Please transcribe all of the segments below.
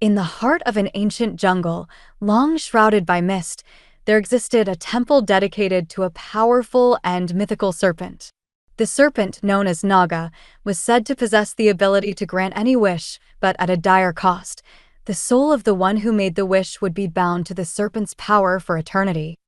In the heart of an ancient jungle, long shrouded by mist, there existed a temple dedicated to a powerful and mythical serpent. The serpent, known as Naga, was said to possess the ability to grant any wish, but at a dire cost. The soul of the one who made the wish would be bound to the serpent's power for eternity.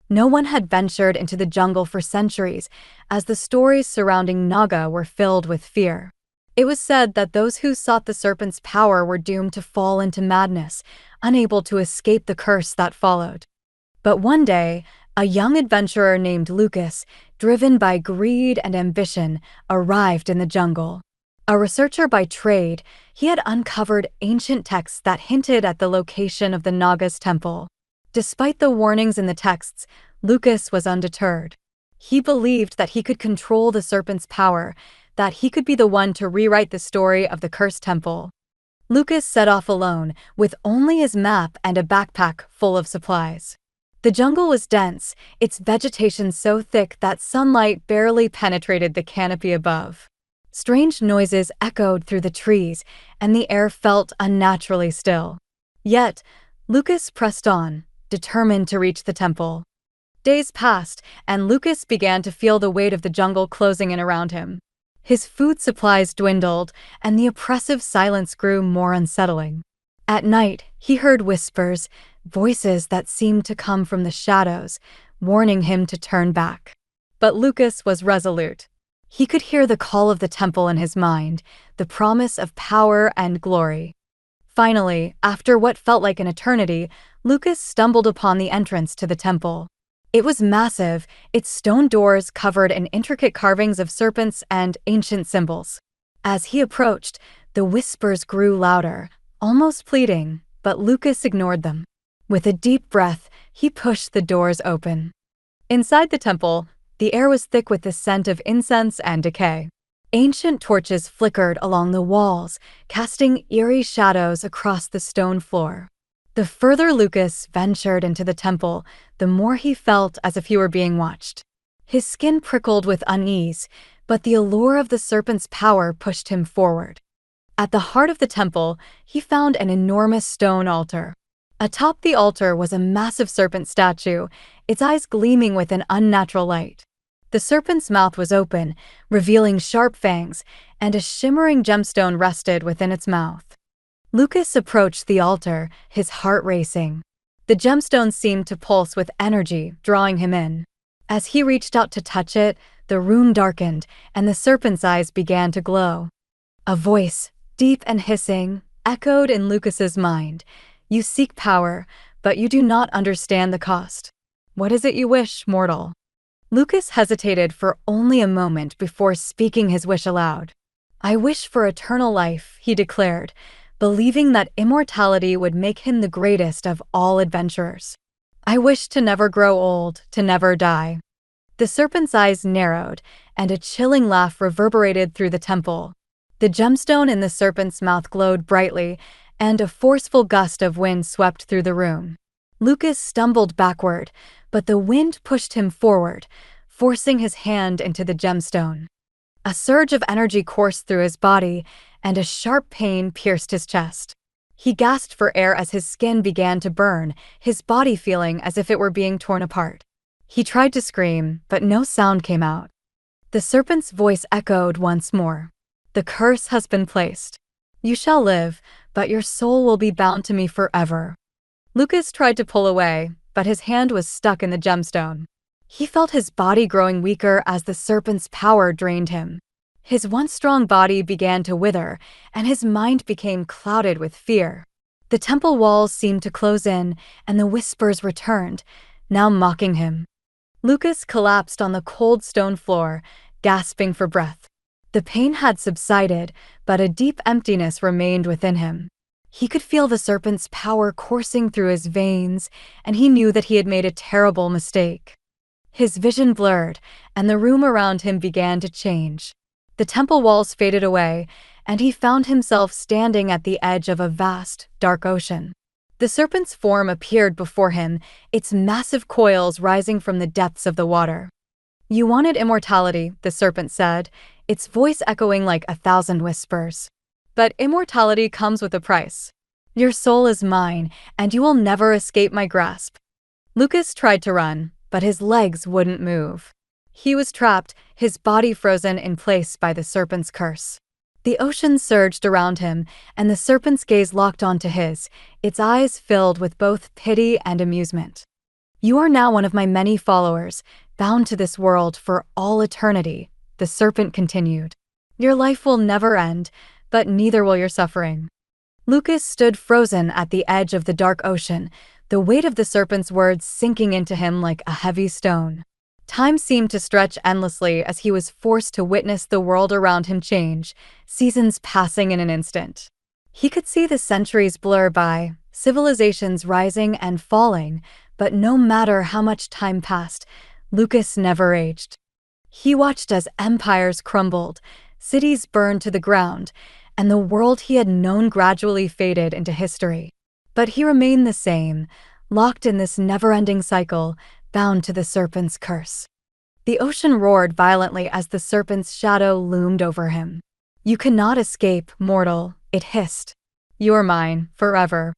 No one had ventured into the jungle for centuries, as the stories surrounding Naga were filled with fear. It was said that those who sought the serpent's power were doomed to fall into madness, unable to escape the curse that followed. But one day, a young adventurer named Lucas, driven by greed and ambition, arrived in the jungle. A researcher by trade, he had uncovered ancient texts that hinted at the location of the Naga's temple. Despite the warnings in the texts, Lucas was undeterred. He believed that he could control the serpent's power, that he could be the one to rewrite the story of the cursed temple. Lucas set off alone, with only his map and a backpack full of supplies. The jungle was dense, its vegetation so thick that sunlight barely penetrated the canopy above. Strange noises echoed through the trees, and the air felt unnaturally still. Yet, Lucas pressed on, determined to reach the temple. Days passed, and Lucas began to feel the weight of the jungle closing in around him. His food supplies dwindled, and the oppressive silence grew more unsettling. At night, he heard whispers, voices that seemed to come from the shadows, warning him to turn back. But Lucas was resolute. He could hear the call of the temple in his mind, the promise of power and glory. Finally, after what felt like an eternity, Lucas stumbled upon the entrance to the temple. It was massive, its stone doors covered in intricate carvings of serpents and ancient symbols. As he approached, the whispers grew louder, almost pleading, but Lucas ignored them. With a deep breath, he pushed the doors open. Inside the temple, the air was thick with the scent of incense and decay. Ancient torches flickered along the walls, casting eerie shadows across the stone floor. The further Lucas ventured into the temple, the more he felt as if he were being watched. His skin prickled with unease, but the allure of the serpent's power pushed him forward. At the heart of the temple, he found an enormous stone altar. Atop the altar was a massive serpent statue, its eyes gleaming with an unnatural light. The serpent's mouth was open, revealing sharp fangs, and a shimmering gemstone rested within its mouth. Lucas approached the altar, his heart racing. The gemstone seemed to pulse with energy, drawing him in. As he reached out to touch it, the rune darkened, and the serpent's eyes began to glow. A voice, deep and hissing, echoed in Lucas's mind. "You seek power, but you do not understand the cost. What is it you wish, mortal?" Lucas hesitated for only a moment before speaking his wish aloud. "I wish for eternal life," he declared, believing that immortality would make him the greatest of all adventurers. "I wish to never grow old, to never die." The serpent's eyes narrowed, and a chilling laugh reverberated through the temple. The gemstone in the serpent's mouth glowed brightly, and a forceful gust of wind swept through the room. Lucas stumbled backward, but the wind pushed him forward, forcing his hand into the gemstone. A surge of energy coursed through his body, and a sharp pain pierced his chest. He gasped for air as his skin began to burn, his body feeling as if it were being torn apart. He tried to scream, but no sound came out. The serpent's voice echoed once more. "The curse has been placed. You shall live, but your soul will be bound to me forever." Lucas tried to pull away, but his hand was stuck in the gemstone. He felt his body growing weaker as the serpent's power drained him. His once strong body began to wither, and his mind became clouded with fear. The temple walls seemed to close in, and the whispers returned, now mocking him. Lucas collapsed on the cold stone floor, gasping for breath. The pain had subsided, but a deep emptiness remained within him. He could feel the serpent's power coursing through his veins, and he knew that he had made a terrible mistake. His vision blurred, and the room around him began to change. The temple walls faded away, and he found himself standing at the edge of a vast, dark ocean. The serpent's form appeared before him, its massive coils rising from the depths of the water. "You wanted immortality," the serpent said, its voice echoing like 1,000 whispers. "But immortality comes with a price. Your soul is mine, and you will never escape my grasp." Lucas tried to run, but his legs wouldn't move. He was trapped, his body frozen in place by the serpent's curse. The ocean surged around him, and the serpent's gaze locked onto his, its eyes filled with both pity and amusement. "You are now one of my many followers, bound to this world for all eternity," the serpent continued. "Your life will never end, but neither will your suffering." Lucas stood frozen at the edge of the dark ocean, the weight of the serpent's words sinking into him like a heavy stone. Time seemed to stretch endlessly as he was forced to witness the world around him change, seasons passing in an instant. He could see the centuries blur by, civilizations rising and falling, but no matter how much time passed, Lucas never aged. He watched as empires crumbled, cities burned to the ground, and the world he had known gradually faded into history. But he remained the same, locked in this never-ending cycle, bound to the serpent's curse. The ocean roared violently as the serpent's shadow loomed over him. "You cannot escape, mortal," it hissed. "You're mine, forever."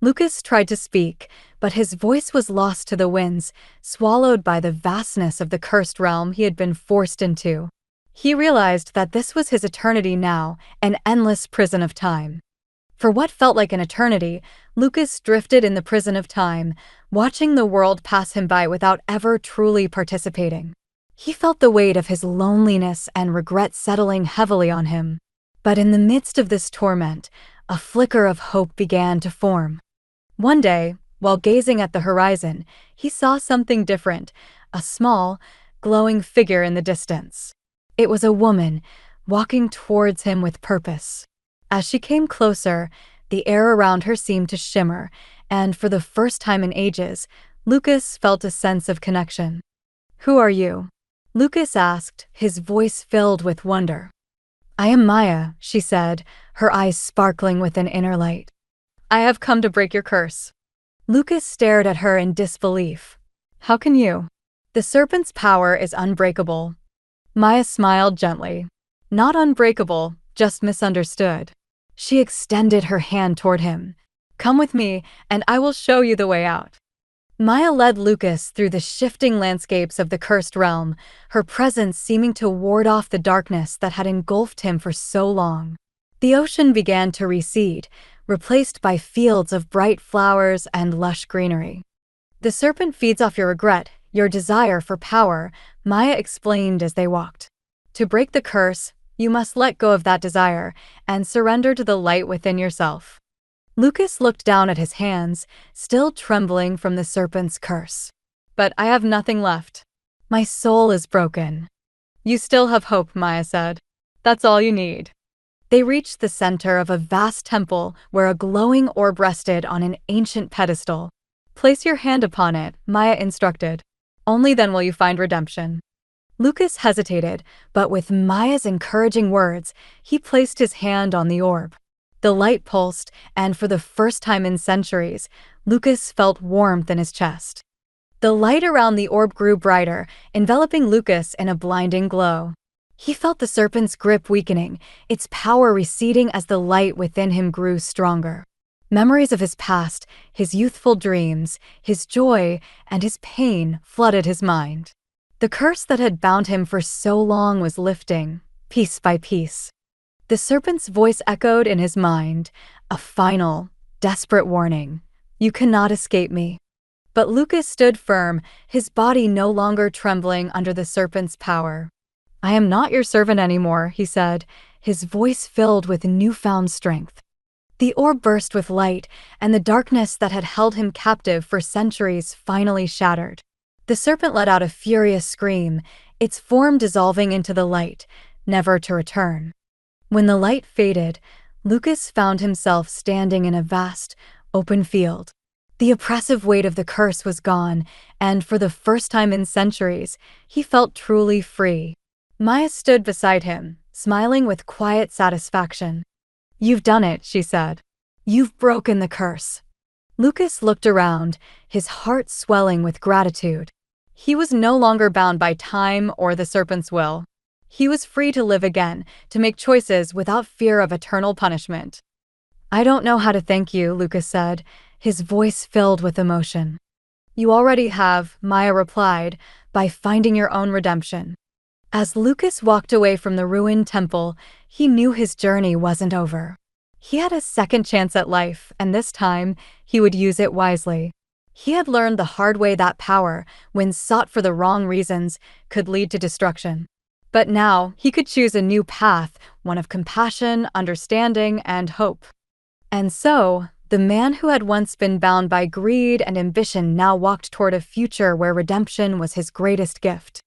Lucas tried to speak, but his voice was lost to the winds, swallowed by the vastness of the cursed realm he had been forced into. He realized that this was his eternity now, an endless prison of time. For what felt like an eternity, Lucas drifted in the prison of time, watching the world pass him by without ever truly participating. He felt the weight of his loneliness and regret settling heavily on him. But in the midst of this torment, a flicker of hope began to form. One day, while gazing at the horizon, he saw something different, a small, glowing figure in the distance. It was a woman, walking towards him with purpose. As she came closer, the air around her seemed to shimmer, and for the first time in ages, Lucas felt a sense of connection. "Who are you?" Lucas asked, his voice filled with wonder. "I am Maya," she said, her eyes sparkling with an inner light. "I have come to break your curse." Lucas stared at her in disbelief. "How can you?" "The serpent's power is unbreakable." Maya smiled gently. "Not unbreakable, just misunderstood." She extended her hand toward him. "Come with me, and I will show you the way out." Maya led Lucas through the shifting landscapes of the cursed realm, her presence seeming to ward off the darkness that had engulfed him for so long. The ocean began to recede, replaced by fields of bright flowers and lush greenery. "The serpent feeds off your regret, your desire for power," Maya explained as they walked. "To break the curse, you must let go of that desire and surrender to the light within yourself." Lucas looked down at his hands, still trembling from the serpent's curse. "But I have nothing left. My soul is broken." "You still have hope," Maya said. "That's all you need." They reached the center of a vast temple where a glowing orb rested on an ancient pedestal. "Place your hand upon it," Maya instructed. "Only then will you find redemption." Lucas hesitated, but with Maya's encouraging words, he placed his hand on the orb. The light pulsed, and for the first time in centuries, Lucas felt warmth in his chest. The light around the orb grew brighter, enveloping Lucas in a blinding glow. He felt the serpent's grip weakening, its power receding as the light within him grew stronger. Memories of his past, his youthful dreams, his joy, and his pain flooded his mind. The curse that had bound him for so long was lifting, piece by piece. The serpent's voice echoed in his mind, a final, desperate warning. "You cannot escape me." But Lucas stood firm, his body no longer trembling under the serpent's power. "I am not your servant anymore," he said, his voice filled with newfound strength. The orb burst with light, and the darkness that had held him captive for centuries finally shattered. The serpent let out a furious scream, its form dissolving into the light, never to return. When the light faded, Lucas found himself standing in a vast, open field. The oppressive weight of the curse was gone, and for the first time in centuries, he felt truly free. Maya stood beside him, smiling with quiet satisfaction. "You've done it," she said. "You've broken the curse." Lucas looked around, his heart swelling with gratitude. He was no longer bound by time or the serpent's will. He was free to live again, to make choices without fear of eternal punishment. "I don't know how to thank you," Lucas said, his voice filled with emotion. "You already have," Maya replied, "by finding your own redemption." As Lucas walked away from the ruined temple, he knew his journey wasn't over. He had a second chance at life, and this time, he would use it wisely. He had learned the hard way that power, when sought for the wrong reasons, could lead to destruction. But now, he could choose a new path, one of compassion, understanding, and hope. And so, the man who had once been bound by greed and ambition now walked toward a future where redemption was his greatest gift.